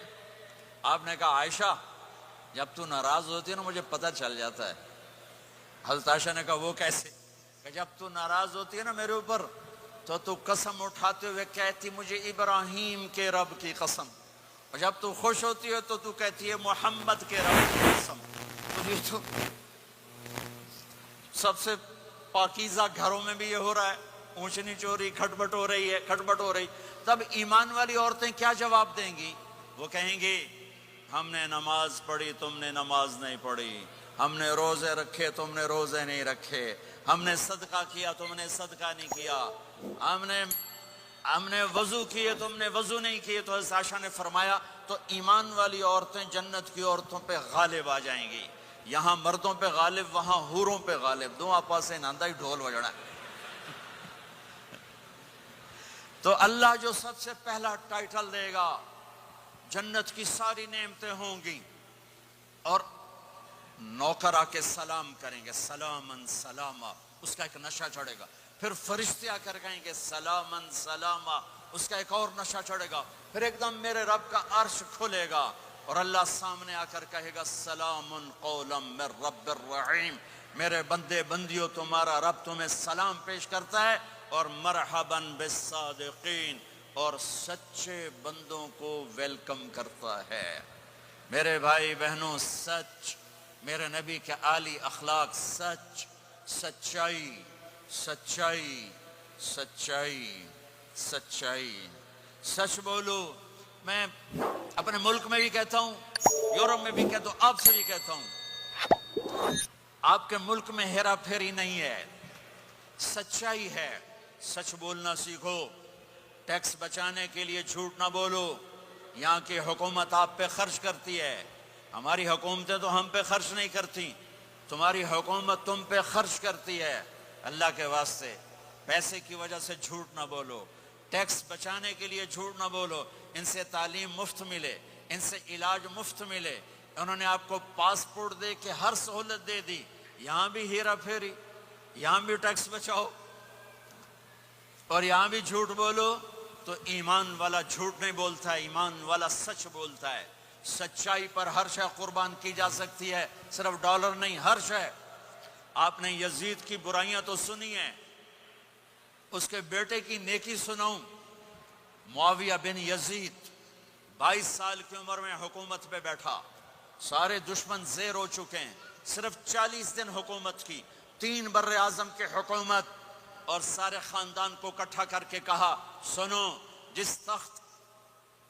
A: آپ نے کہا عائشہ جب تو ناراض ہوتی ہے نا مجھے پتہ چل جاتا ہے. حضرت عائشہ نے کہا وہ کیسے؟ کہ جب تو ناراض ہوتی ہے نا میرے اوپر تو قسم اٹھاتے ہوئے کہتی مجھے ابراہیم کے رب کی قسم، اور جب تو خوش ہوتی ہے تو کہتی ہے محمد کے رب کی قسم. تو یہ تو سب سے پاکیزہ گھروں میں بھی یہ ہو رہا ہے، اونچ نیچ ہو رہی، کھٹپٹ ہو رہی ہے، کھٹپٹ ہو رہی. تب ایمان والی عورتیں کیا جواب دیں گی؟ وہ کہیں گی ہم نے نماز پڑھی تم نے نماز نہیں پڑھی، ہم نے روزے رکھے تم نے روزے نہیں رکھے، ہم نے صدقہ کیا تم نے صدقہ نہیں کیا، ہم نے وضو کیے تم نے وضو نہیں کیے. تو حضرت عائشہ نے فرمایا تو ایمان والی عورتیں جنت کی عورتوں پہ غالب آ جائیں گی. یہاں مردوں پہ غالب، وہاں حوروں پہ غالب. دو آپا سے ناندہ ہی ڈھول بجنا ہے. تو اللہ جو سب سے پہلا ٹائٹل دے گا، جنت کی ساری نعمتیں ہوں گی اور نوکر آ کے سلام کریں گے، سلامن سلاما، اس کا ایک نشہ چڑھے گا. پھر فرشتے آ کر کہیں گے سلامن سلاما، اس کا ایک اور نشہ چڑھے گا. پھر ایک دم میرے رب کا عرش کھلے گا اور اللہ سامنے آ کر کہے گا سلام قولا من رب الرحیم، میرے بندے بندیوں تمہارا رب تمہیں سلام پیش کرتا ہے اور مرحبا بالصادقین، اور سچے بندوں کو ویلکم کرتا ہے. میرے بھائی بہنوں، سچ، میرے نبی کے عالی اخلاق، سچ، سچائی، سچائی، سچائی، سچائی. سچ بولو. میں اپنے ملک میں بھی کہتا ہوں، یورپ میں بھی کہتا ہوں، آپ سے بھی کہتا ہوں، آپ کے ملک میں ہیرا پھیری نہیں ہے، سچائی ہے، سچ بولنا سیکھو، ٹیکس بچانے کے لیے جھوٹ نہ بولو۔ یہاں کی حکومت آپ پہ خرچ کرتی ہے، ہماری حکومتیں تو ہم پہ خرچ نہیں کرتی، تمہاری حکومت تم پہ خرچ کرتی ہے۔ اللہ کے واسطے پیسے کی وجہ سے جھوٹ نہ بولو، ٹیکس بچانے کے لیے جھوٹ نہ بولو۔ ان سے تعلیم مفت ملے، ان سے علاج مفت ملے، انہوں نے آپ کو پاسپورٹ دے کے ہر سہولت دے دی، یہاں بھی ہیرا پھیری، یہاں بھی ٹیکس بچاؤ اور یہاں بھی جھوٹ بولو۔ تو ایمان والا جھوٹ نہیں بولتا ہے، ایمان والا سچ بولتا ہے۔ سچائی پر ہر شے قربان کی جا سکتی ہے، صرف ڈالر نہیں، ہر شے۔ آپ نے یزید کی برائیاں تو سنی ہیں، اس کے بیٹے کی نیکی سناؤں۔ معاویہ بن یزید 22 سال کی عمر میں حکومت پہ بیٹھا، سارے دشمن زیر ہو چکے ہیں، صرف 40 دن حکومت کی، 3 بر اعظم کی حکومت، اور سارے خاندان کو اکٹھا کر کے کہا سنو، جس تخت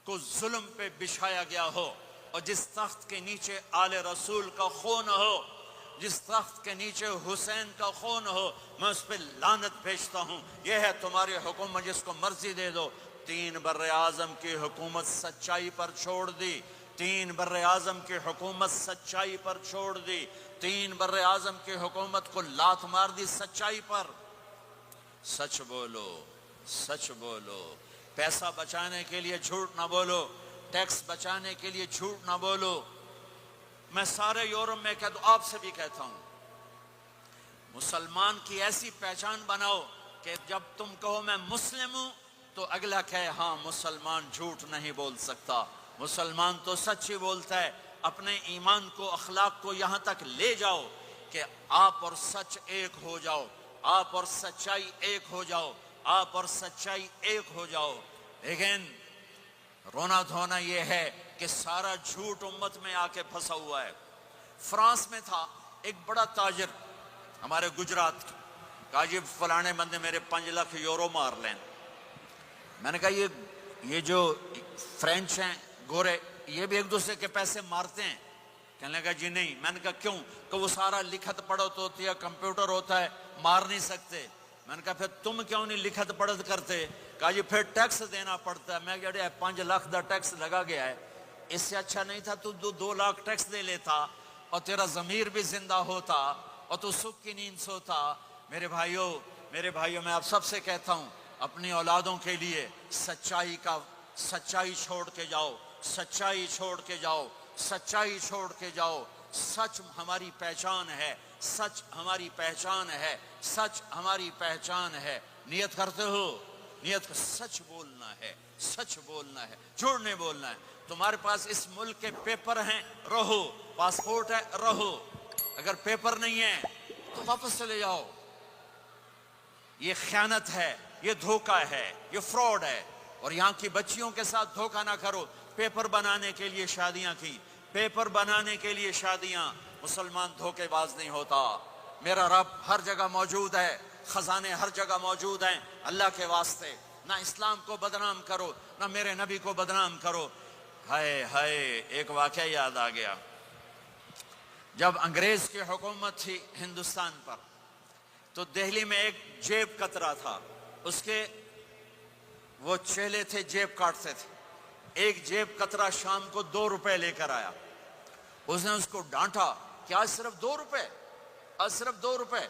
A: کو ظلم پہ بچھایا گیا ہو اور جس تخت کے نیچے آل رسول کا خون ہو، جس تخت کے نیچے حسین کا خون ہو، میں اس پہ لعنت بھیجتا ہوں۔ یہ ہے تمہاری حکومت، جس کو مرضی دے دو۔ 3 بر اعظم کی حکومت سچائی پر چھوڑ دی، 3 بر اعظم کی حکومت سچائی پر چھوڑ دی، 3 بر اعظم کی حکومت کو لات مار دی سچائی پر۔ سچ بولو، سچ بولو، پیسہ بچانے کے لیے جھوٹ نہ بولو، ٹیکس بچانے کے لیے جھوٹ نہ بولو۔ میں سارے یورپ میں کہتا ہوں، آپ سے بھی کہتا ہوں، مسلمان کی ایسی پہچان بناؤ کہ جب تم کہو میں مسلم ہوں تو اگلا کہے ہاں مسلمان جھوٹ نہیں بول سکتا، مسلمان تو سچ ہی بولتا ہے۔ اپنے ایمان کو، اخلاق کو یہاں تک لے جاؤ کہ آپ اور سچ ایک ہو جاؤ، آپ اور سچائی ایک ہو جاؤ، آپ اور سچائی ایک ہو جاؤ۔ لیکن رونا دھونا یہ ہے کہ سارا جھوٹ امت میں آ کے پھنسا ہوا ہے۔ فرانس میں تھا ایک بڑا تاجر ہمارے گجرات کی، کہا جی فلانے بندے میرے 5 لاکھ یورو مار لیں۔ میں نے کہا یہ جو فرینچ ہیں گورے، یہ بھی ایک دوسرے کے پیسے مارتے ہیں؟ کہنے لگا جی نہیں۔ میں نے کہا کیوں؟ کہ وہ سارا لکھت پڑھت ہوتی ہے، کمپیوٹر ہوتا ہے، مار نہیں سکتے۔ میں نے کہا پھر تم کیوں نہیں لکھت پڑھت کرتے؟ کہا جی پھر ٹیکس دینا پڑتا ہے۔ میں کہا 5 لاکھ دا ٹیکس لگا گیا ہے، اس سے اچھا نہیں تھا تو 2 لاکھ ٹیکس دے لیتا اور تیرا ضمیر بھی زندہ ہوتا اور تو سکھ کی نیند سوتا۔ میرے بھائیوں میں آپ سب سے کہتا ہوں، اپنی اولادوں کے لیے سچائی چھوڑ کے جاؤ، سچائی چھوڑ کے جاؤ، سچائی چھوڑ کے جاؤ۔ سچ ہماری پہچان ہے، سچ ہماری پہچان ہے، سچ ہماری پہچان ہے۔ نیت کرتے ہو؟ نیت کا سچ بولنا ہے، سچ بولنا ہے، جھوٹ نہیں بولنا ہے۔ تمہارے پاس اس ملک کے پیپر ہیں، رہو، پاسپورٹ ہے، رہو۔ اگر پیپر نہیں ہے تو واپس چلے جاؤ۔ یہ خیانت ہے، یہ دھوکہ ہے، یہ فراڈ ہے۔ اور یہاں کی بچیوں کے ساتھ دھوکہ نہ کرو۔ پیپر بنانے کے لیے شادیاں کی، پیپر بنانے کے لیے شادیاں۔ مسلمان دھوکے باز نہیں ہوتا۔ میرا رب ہر جگہ موجود ہے، خزانے ہر جگہ موجود ہیں۔ اللہ کے واسطے نہ اسلام کو بدنام کرو، نہ میرے نبی کو بدنام کرو۔ ہائے ہائے، ایک واقعہ یاد آ گیا۔ جب انگریز کی حکومت تھی ہندوستان پر تو دہلی میں ایک جیب کترا تھا، اس کے وہ چیلے تھے، جیب کاٹتے تھے۔ ایک جیب کترا شام کو 2 روپے لے کر آیا۔ اس نے اس کو ڈانٹا کہ آج صرف 2 روپے، آج صرف 2 روپے۔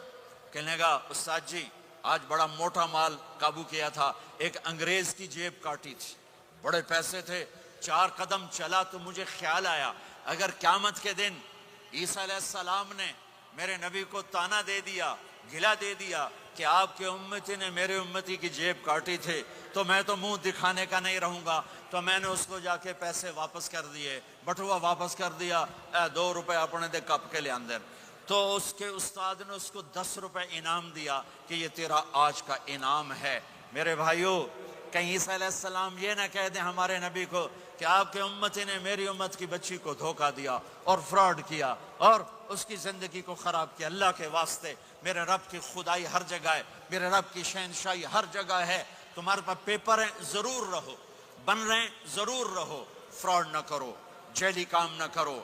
A: کہنے لگا استاد جی آج بڑا موٹا مال قابو کیا تھا، ایک انگریز کی جیب کاٹی تھی، بڑے پیسے تھے۔ 4 قدم چلا تو مجھے خیال آیا اگر قیامت کے دن عیسیٰ علیہ السلام نے میرے نبی کو تانا دے دیا، گلا دے دیا کہ آپ کے امتی نے میرے امتی کی جیب کاٹی تھی، تو میں تو منہ دکھانے کا نہیں رہوں گا۔ تو میں نے اس کو جا کے پیسے واپس کر دیے، بٹوا واپس کر دیا، 2 روپے اپنے دے کپ کے لے اندر۔ تو اس کے استاد نے اس کو 10 روپے انعام دیا کہ یہ تیرا آج کا انعام ہے۔ میرے بھائیوں، کہیں عیسیٰ علیہ السلام یہ نہ کہہ دیں ہمارے نبی کو کہ آپ کے امتی نے میری امت کی بچی کو دھوکہ دیا اور فراڈ کیا اور اس کی زندگی کو خراب کیا۔ اللہ کے واسطے میرے رب کی خدائی ہر جگہ ہے، میرے رب کی شہنشاہی ہر جگہ ہے۔ تمہارے پاس پیپر ہیں، ضرور رہو، بن رہے ہیں ضرور رہو، فراڈ نہ کرو، جعلی کام نہ کرو،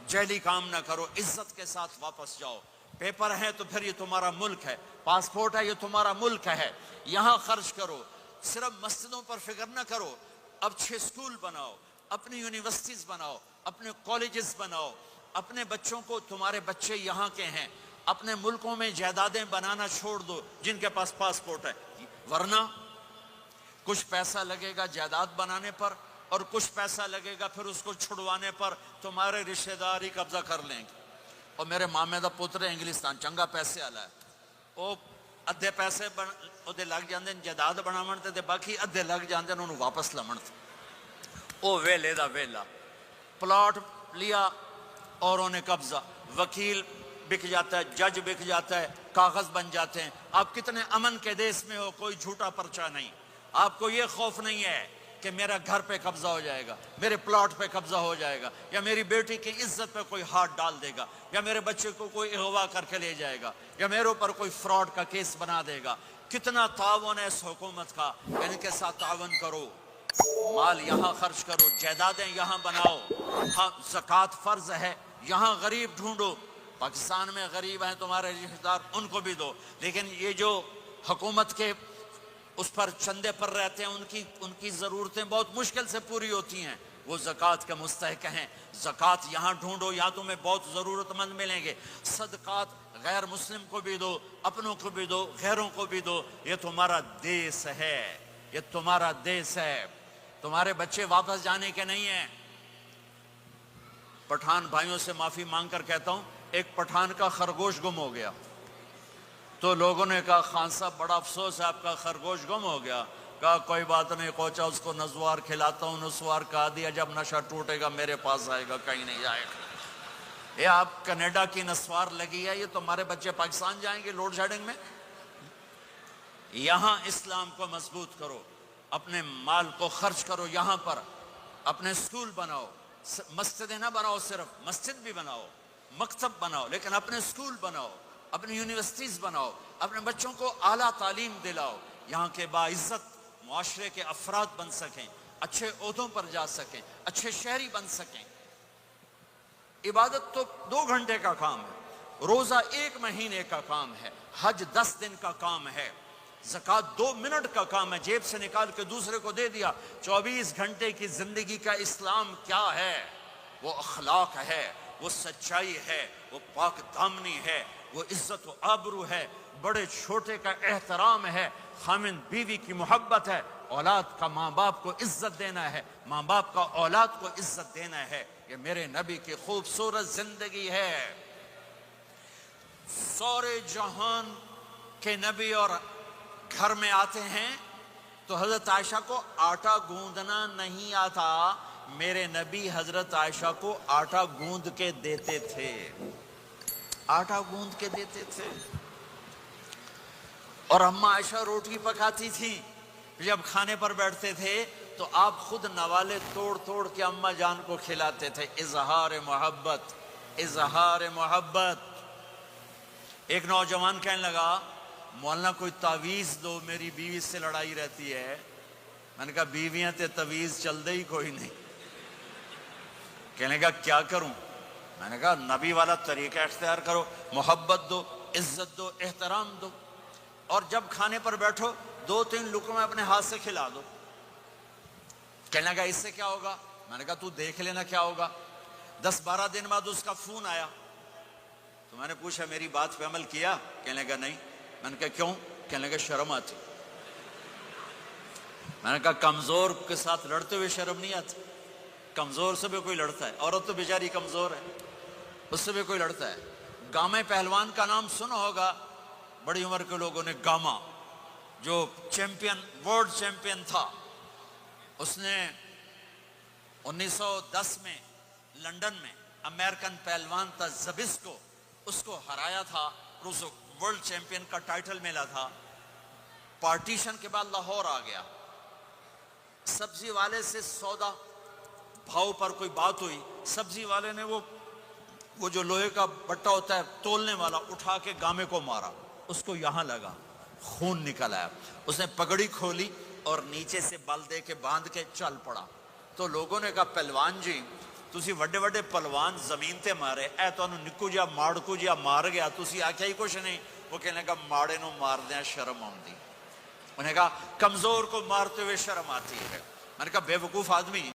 A: جعلی کام نہ کرو، عزت کے ساتھ واپس جاؤ۔ پیپر ہے تو پھر یہ تمہارا ملک ہے، پاسپورٹ ہے یہ تمہارا ملک ہے، یہاں خرچ کرو۔ صرف مسجدوں پر فکر نہ کرو، اب 6 سکول بناؤ، اپنی یونیورسٹیز بناؤ، اپنے کالجز بناؤ، اپنے بچوں کو، تمہارے بچے یہاں کے ہیں، اپنے ملکوں میں جائیدادیں بنانا چھوڑ دو جن کے پاس پاسپورٹ ہے، ورنہ کچھ پیسہ لگے گا جائیداد بنانے پر اور کچھ پیسہ لگے گا پھر اس کو چھڑوانے پر، تمہارے رشتہ دار ہی قبضہ کر لیں گے۔ اور میرے مامے دا پتر ہے انگلستان، چنگا پیسے والا ہے، وہ ادھے پیسے وہ لگ جاندے جائیداد بناون تے باقی ادھے لگ جاندے انہوں واپس لمن تے، وہ ویلے دا ویلا، پلاٹ لیا اور انہیں قبضہ، وکیل بک جاتا ہے، جج بک جاتا ہے، کاغذ بن جاتے ہیں۔ آپ کتنے امن کے دیس میں ہو، کوئی جھوٹا پرچہ نہیں، آپ کو یہ خوف نہیں ہے کہ میرا گھر پہ قبضہ ہو جائے گا، میرے پلاٹ پہ قبضہ ہو جائے گا، یا میری بیٹی کی عزت پہ کوئی ہاتھ ڈال دے گا، یا میرے بچے کو کوئی اغوا کر کے لے جائے گا، یا میرے اوپر کوئی فراڈ کا کیس بنا دے گا۔ کتنا تعاون ہے اس حکومت کا، ان کے ساتھ تعاون کرو، مال یہاں خرچ کرو، جائیدادیں یہاں بناؤ، ہاں زکوٰۃ فرض ہے، یہاں غریب ڈھونڈو، پاکستان میں غریب ہیں تمہارے رشتہ دار، ان کو بھی دو، لیکن یہ جو حکومت کے اس پر چندے پر رہتے ہیں ان کی ضرورتیں بہت مشکل سے پوری ہوتی ہیں، وہ زکوٰۃ کے مستحق ہیں۔ زکوٰۃ یہاں ڈھونڈو، یہاں تمہیں بہت ضرورت مند ملیں گے۔ صدقات غیر مسلم کو بھی دو، اپنوں کو بھی دو، غیروں کو بھی دو، یہ تمہارا دیس ہے، یہ تمہارا دیس ہے، تمہارے بچے واپس جانے کے نہیں ہیں۔ پٹھان بھائیوں سے معافی مانگ کر کہتا ہوں، ایک پٹھان کا خرگوش گم ہو گیا، تو لوگوں نے کہا خان صاحب بڑا افسوس ہے آپ کا خرگوش گم ہو گیا۔ کہا کوئی بات نہیں کوچا، اس کو نسوار کھلاتا ہوں، نسوار کہا دیا جب نشہ ٹوٹے گا میرے پاس آئے گا، کہیں نہیں جائے گا۔ یہ آپ کینیڈا کی نسوار لگی ہے، یہ تمہارے بچے پاکستان جائیں گے لوڈ شیڈنگ میں؟ یہاں اسلام کو مضبوط کرو، اپنے مال کو خرچ کرو یہاں پر، اپنے سکول بناؤ، مسجدیں نہ بناؤ، صرف مسجد بھی بناؤ، مکتب بناؤ، لیکن اپنے سکول بناؤ، اپنی یونیورسٹیز بناؤ، اپنے بچوں کو اعلیٰ تعلیم دلاؤ، یہاں کے باعزت معاشرے کے افراد بن سکیں، اچھے عہدوں پر جا سکیں، اچھے شہری بن سکیں۔ عبادت تو 2 گھنٹے کا کام ہے، روزہ 1 مہینے کا کام ہے، حج 10 دن کا کام ہے، زکوٰۃ 2 منٹ کا کام ہے، جیب سے نکال کے دوسرے کو دے دیا۔ 24 گھنٹے کی زندگی کا اسلام کیا ہے؟ وہ اخلاق ہے، وہ سچائی ہے، وہ پاک دامنی ہے، وہ عزت و آبرو ہے، بڑے چھوٹے کا احترام ہے، خامن بیوی کی محبت ہے، اولاد کا ماں باپ کو عزت دینا ہے، ماں باپ کا اولاد کو عزت دینا ہے۔ یہ میرے نبی کی خوبصورت زندگی ہے۔ سورے جہان کے نبی اور گھر میں آتے ہیں تو حضرت عائشہ کو آٹا گوندنا نہیں آتا، میرے نبی حضرت عائشہ کو آٹا گوند کے دیتے تھے، آٹا گوند کے دیتے تھے۔ اور اماں عائشہ روٹی پکاتی تھی، جب کھانے پر بیٹھتے تھے تو آپ خود نوالے توڑ توڑ کے اماں جان کو کھلاتے تھے۔ اظہار محبت، اظہار محبت۔ ایک نوجوان کہنے لگا مولانا کوئی تعویذ دو، میری بیوی سے لڑائی رہتی ہے۔ میں نے کہا بیویاں تے تعویذ چل دے ہی کوئی نہیں۔ کہنے لگا کیا کروں؟ میں نے کہا نبی والا طریقہ اختیار کرو، محبت دو، عزت دو، احترام دو، اور جب کھانے پر بیٹھو 2-3 لقمے اپنے ہاتھ سے کھلا دو۔ کہنے لگا اس سے کیا ہوگا؟ میں نے کہا تو دیکھ لینا کیا ہوگا۔ 10-12 دن بعد اس کا فون آیا تو میں نے پوچھا میری بات پہ عمل کیا؟ کہنے لگا نہیں۔ میں نے کہا کیوں؟ کہنے لگا شرم آتی۔ میں نے کہا کمزور کے ساتھ لڑتے ہوئے شرم نہیں آتی؟ کمزور سے بھی کوئی لڑتا ہے، عورت تو بیچاری کمزور ہے، اس سے بھی کوئی لڑتا ہے۔ گامے پہلوان کا نام سنا ہوگا بڑی عمر کے لوگوں نے، گاما جو چیمپئن، ورلڈ چیمپئن تھا، اس نے 1910 میں لندن میں امریکن پہلوان تھا زبسکو، اس کو ہرایا تھا، اس ورلڈ چیمپئن کا ٹائٹل ملا تھا۔ پارٹیشن کے بعد لاہور آ گیا، سبزی والے سے سودا بھاؤ پر کوئی بات ہوئی، سبزی والے نے وہ جو لوہے کا بٹا ہوتا ہے تولنے والا اٹھا کے گامے کو مارا، اس کو یہاں لگا، خون نکل آیا۔ اس نے پگڑی کھولی اور نیچے سے بل دے کے باندھ کے چل پڑا۔ تو لوگوں نے کہا پہلوان جی تسی وڈے وڈے پلوان زمین تے مارے، اے تو انہوں نکو جا ماڑکو جا مار گیا، تسی آکھیا ہی کچھ نہیں۔ وہ کہنے لگا ماڑے نو مار دیا شرم آؤندی، انہیں کہا کمزور کو مارتے ہوئے شرم آتی ہے۔ میں نے کہا بے وقوف آدمی،